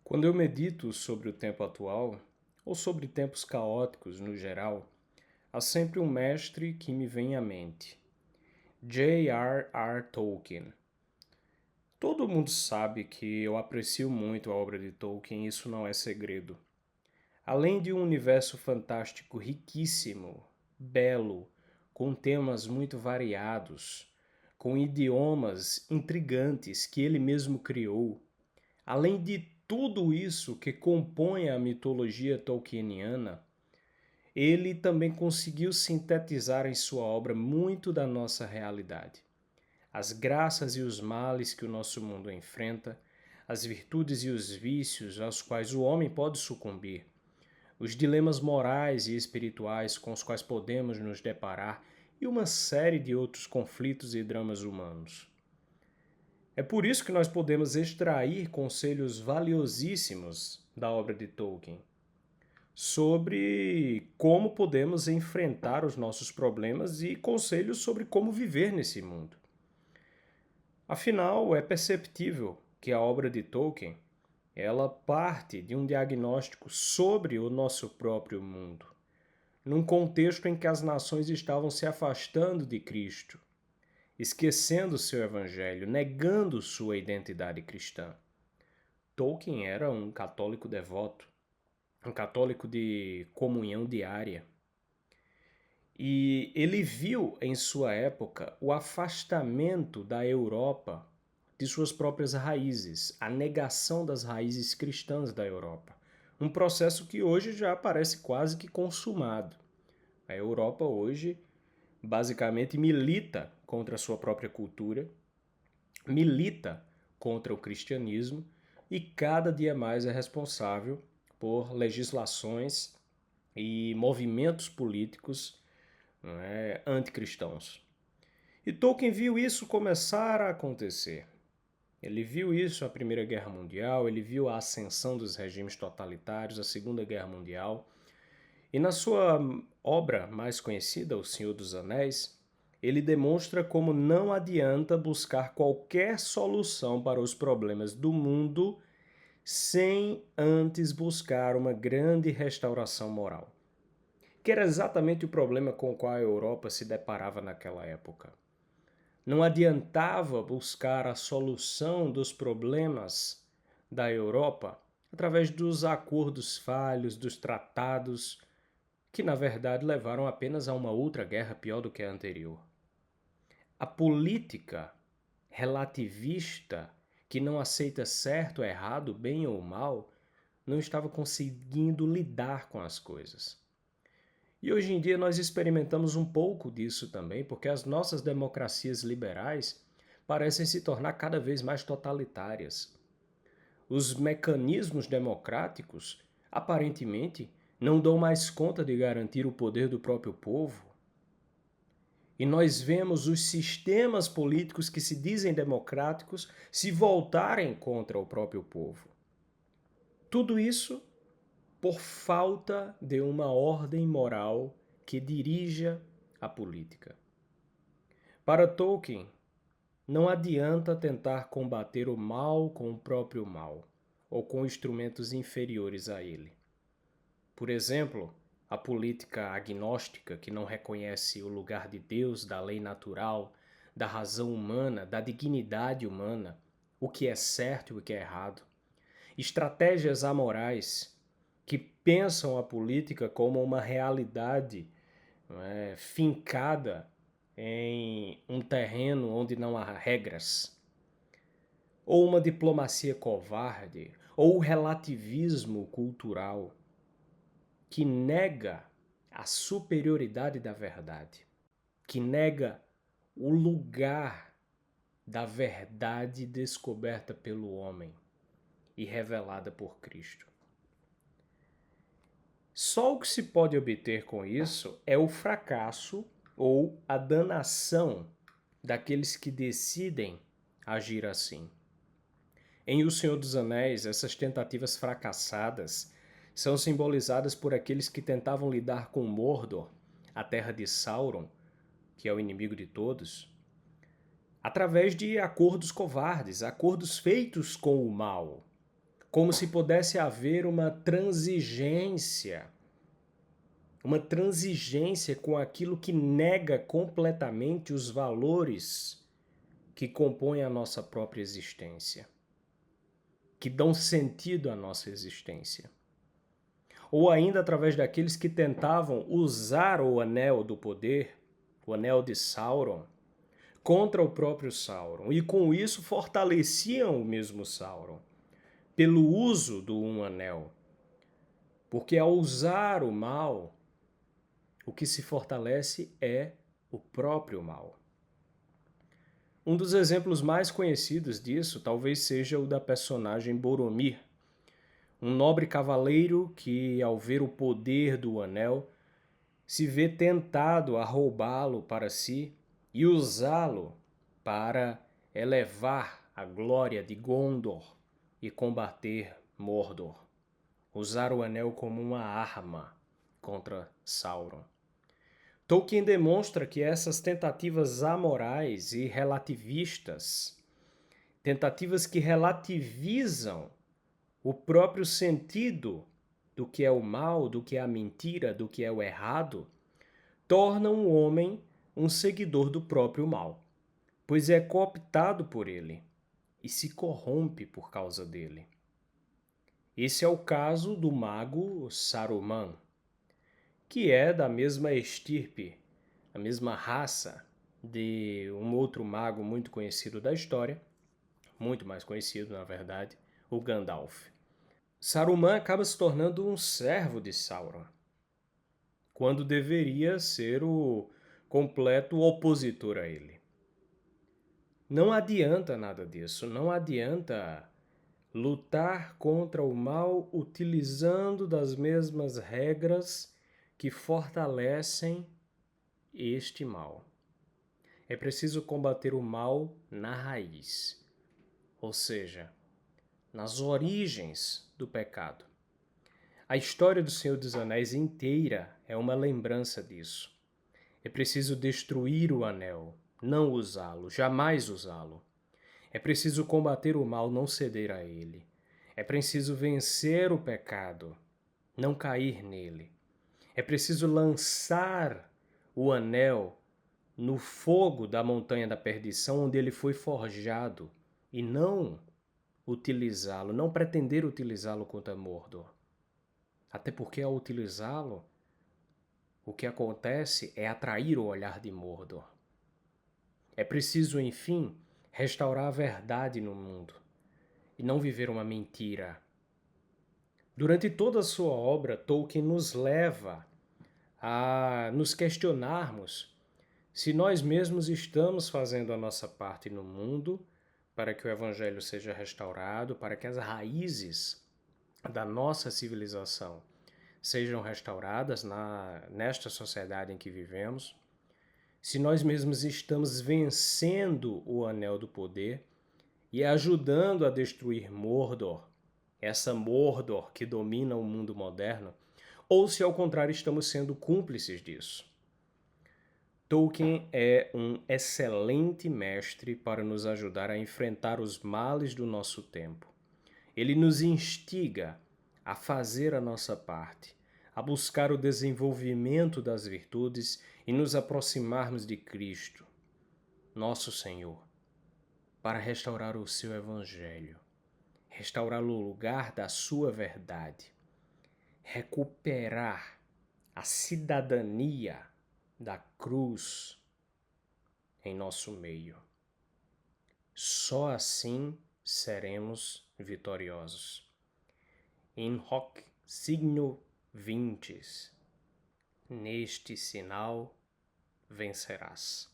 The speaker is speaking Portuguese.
Quando eu medito sobre o tempo atual, ou sobre tempos caóticos no geral, há sempre um mestre que me vem à mente: J.R.R. Tolkien. Todo mundo sabe que eu aprecio muito a obra de Tolkien, isso não é segredo. Além de um universo fantástico riquíssimo, belo, com temas muito variados, com idiomas intrigantes que ele mesmo criou, além de tudo isso que compõe a mitologia tolkieniana, ele também conseguiu sintetizar em sua obra muito da nossa realidade. As graças e os males que o nosso mundo enfrenta, as virtudes e os vícios aos quais o homem pode sucumbir, os dilemas morais e espirituais com os quais podemos nos deparar e uma série de outros conflitos e dramas humanos. É por isso que nós podemos extrair conselhos valiosíssimos da obra de Tolkien sobre como podemos enfrentar os nossos problemas e conselhos sobre como viver nesse mundo. Afinal, é perceptível que a obra de Tolkien ela parte de um diagnóstico sobre o nosso próprio mundo, num contexto em que as nações estavam se afastando de Cristo, esquecendo seu evangelho, negando sua identidade cristã. Tolkien era um católico devoto, um católico de comunhão diária. E ele viu em sua época o afastamento da Europa de suas próprias raízes, a negação das raízes cristãs da Europa. Um processo que hoje já parece quase que consumado. A Europa hoje basicamente milita contra a sua própria cultura, milita contra o cristianismo e cada dia mais é responsável por legislações e movimentos políticos, não é, anticristãos. E Tolkien viu isso começar a acontecer. Ele viu isso na Primeira Guerra Mundial, ele viu a ascensão dos regimes totalitários, a Segunda Guerra Mundial. E na sua obra mais conhecida, O Senhor dos Anéis, ele demonstra como não adianta buscar qualquer solução para os problemas do mundo sem antes buscar uma grande restauração moral, que era exatamente o problema com o qual a Europa se deparava naquela época. Não adiantava buscar a solução dos problemas da Europa através dos acordos falhos, dos tratados, que na verdade levaram apenas a uma outra guerra pior do que a anterior. A política relativista, que não aceita certo ou errado, bem ou mal, não estava conseguindo lidar com as coisas. E hoje em dia nós experimentamos um pouco disso também, porque as nossas democracias liberais parecem se tornar cada vez mais totalitárias. Os mecanismos democráticos, aparentemente, não dão mais conta de garantir o poder do próprio povo. E nós vemos os sistemas políticos que se dizem democráticos se voltarem contra o próprio povo. Tudo isso por falta de uma ordem moral que dirija a política. Para Tolkien, não adianta tentar combater o mal com o próprio mal, ou com instrumentos inferiores a ele. Por exemplo, a política agnóstica, que não reconhece o lugar de Deus, da lei natural, da razão humana, da dignidade humana, o que é certo e o que é errado. Estratégias amorais que pensam a política como uma realidade, não é, fincada em um terreno onde não há regras. Ou uma diplomacia covarde, ou o relativismo cultural que nega a superioridade da verdade, que nega o lugar da verdade descoberta pelo homem e revelada por Cristo. Só o que se pode obter com isso é o fracasso ou a danação daqueles que decidem agir assim. Em O Senhor dos Anéis, essas tentativas fracassadas são simbolizadas por aqueles que tentavam lidar com Mordor, a terra de Sauron, que é o inimigo de todos, através de acordos covardes, acordos feitos com o mal, como se pudesse haver uma transigência com aquilo que nega completamente os valores que compõem a nossa própria existência, que dão sentido à nossa existência. Ou ainda através daqueles que tentavam usar o anel do poder, o anel de Sauron, contra o próprio Sauron, e com isso fortaleciam o mesmo Sauron, pelo uso do um anel. Porque ao usar o mal, o que se fortalece é o próprio mal. Um dos exemplos mais conhecidos disso talvez seja o da personagem Boromir, um nobre cavaleiro que, ao ver o poder do anel, se vê tentado a roubá-lo para si e usá-lo para elevar a glória de Gondor e combater Mordor. Usar o anel como uma arma contra Sauron. Tolkien demonstra que essas tentativas amorais e relativistas, tentativas que relativizam o próprio sentido do que é o mal, do que é a mentira, do que é o errado, tornam o homem um seguidor do próprio mal, pois é cooptado por ele e se corrompe por causa dele. Esse é o caso do mago Saruman, que é da mesma estirpe, a mesma raça de um outro mago muito conhecido da história, muito mais conhecido, na verdade, o Gandalf. Saruman acaba se tornando um servo de Sauron, quando deveria ser o completo opositor a ele. Não adianta nada disso, não adianta lutar contra o mal utilizando das mesmas regras que fortalecem este mal. É preciso combater o mal na raiz, ou seja, nas origens do pecado. A história do Senhor dos Anéis inteira é uma lembrança disso. É preciso destruir o anel, não usá-lo, jamais usá-lo. É preciso combater o mal, não ceder a ele. É preciso vencer o pecado, não cair nele. É preciso lançar o anel no fogo da montanha da perdição onde ele foi forjado e não utilizá-lo, não pretender utilizá-lo contra Mordor. Até porque ao utilizá-lo, o que acontece é atrair o olhar de Mordor. É preciso, enfim, restaurar a verdade no mundo e não viver uma mentira. Durante toda a sua obra, Tolkien nos leva a nos questionarmos se nós mesmos estamos fazendo a nossa parte no mundo para que o Evangelho seja restaurado, para que as raízes da nossa civilização sejam restauradas nesta sociedade em que vivemos, se nós mesmos estamos vencendo o Anel do Poder e ajudando a destruir Mordor, essa Mordor que domina o mundo moderno, ou se ao contrário estamos sendo cúmplices disso. Tolkien é um excelente mestre para nos ajudar a enfrentar os males do nosso tempo. Ele nos instiga a fazer a nossa parte, a buscar o desenvolvimento das virtudes e nos aproximarmos de Cristo, nosso Senhor, para restaurar o seu Evangelho, restaurar o lugar da sua verdade, recuperar a cidadania da cruz em nosso meio. Só assim seremos vitoriosos. In hoc signo vinces, neste sinal vencerás.